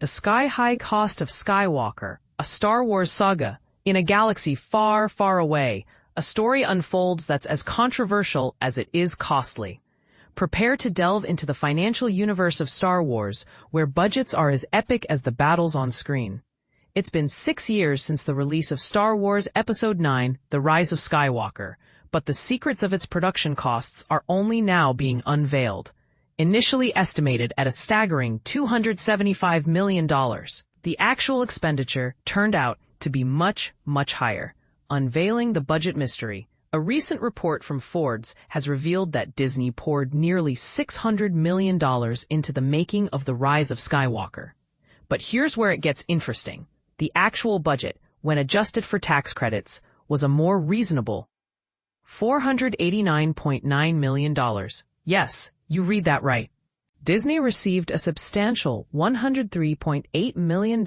The sky-high cost of Skywalker, a Star Wars saga, in a galaxy far, far away, a story unfolds that's as controversial as it is costly. Prepare to delve into the financial universe of Star Wars, where budgets are as epic as the battles on screen. It's been 6 years since the release of Star Wars Episode 9, The Rise of Skywalker, but the secrets of its production costs are only now being unveiled. Initially estimated at a staggering $275 million, the actual expenditure turned out to be much, much higher. Unveiling the budget mystery, a recent report from Forbes has revealed that Disney poured nearly $600 million into the making of The Rise of Skywalker. But here's where it gets interesting. The actual budget, when adjusted for tax credits, was a more reasonable $489.9 million. Yes, you read that right. Disney received a substantial $103.8 million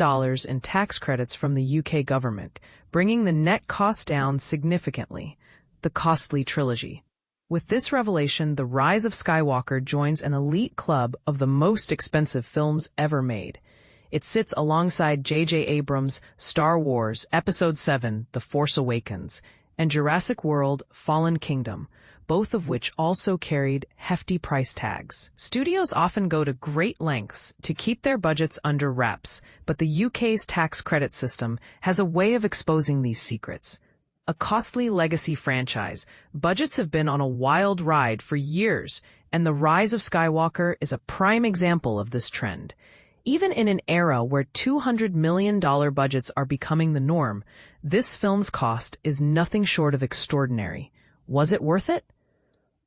in tax credits from the UK government, bringing the net cost down significantly. The costly trilogy. With this revelation, The Rise of Skywalker joins an elite club of the most expensive films ever made. It sits alongside J.J. Abrams' Star Wars Episode 7, The Force Awakens, and Jurassic World: Fallen Kingdom, both of which also carried hefty price tags. Studios often go to great lengths to keep their budgets under wraps, but the UK's tax credit system has a way of exposing these secrets. A costly legacy franchise, budgets have been on a wild ride for years, and The Rise of Skywalker is a prime example of this trend. Even in an era where $200 million budgets are becoming the norm, this film's cost is nothing short of extraordinary. Was it worth it?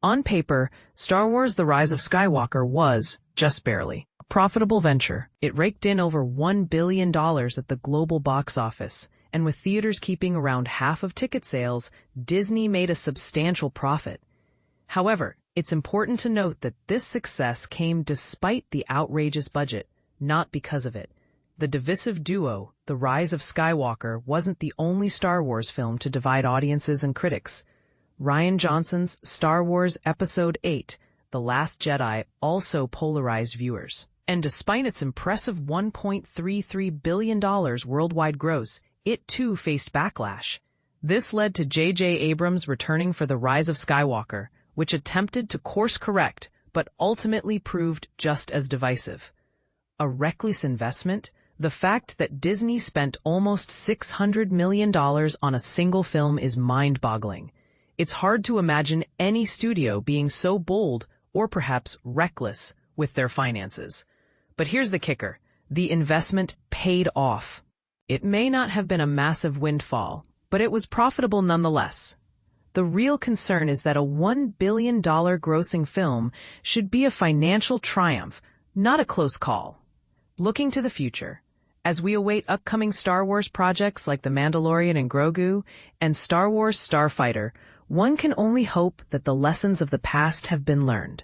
On paper, Star Wars: The Rise of Skywalker was, just barely, a profitable venture. It raked in over $1 billion at the global box office, and with theaters keeping around half of ticket sales, Disney made a substantial profit. However, it's important to note that this success came despite the outrageous budget, not because of it. The divisive duo, The Rise of Skywalker, wasn't the only Star Wars film to divide audiences and critics. Rian Johnson's Star Wars Episode 8, The Last Jedi, also polarized viewers. And despite its impressive $1.33 billion worldwide gross, it too faced backlash. This led to J.J. Abrams returning for The Rise of Skywalker, which attempted to course correct, but ultimately proved just as divisive. A reckless investment? The fact that Disney spent almost $600 million on a single film is mind-boggling. It's hard to imagine any studio being so bold, or perhaps reckless, with their finances. But here's the kicker. The investment paid off. It may not have been a massive windfall, but it was profitable nonetheless. The real concern is that a $1 billion grossing film should be a financial triumph, not a close call. Looking to the future, as we await upcoming Star Wars projects like The Mandalorian and Grogu and Star Wars Starfighter, one can only hope that the lessons of the past have been learned.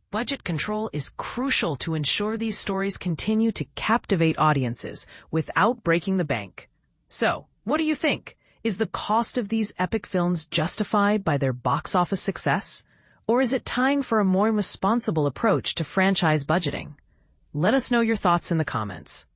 Budget control is crucial to ensure these stories continue to captivate audiences without breaking the bank. So, what do you think? Is the cost of these epic films justified by their box office success? Or is it time for a more responsible approach to franchise budgeting? Let us know your thoughts in the comments.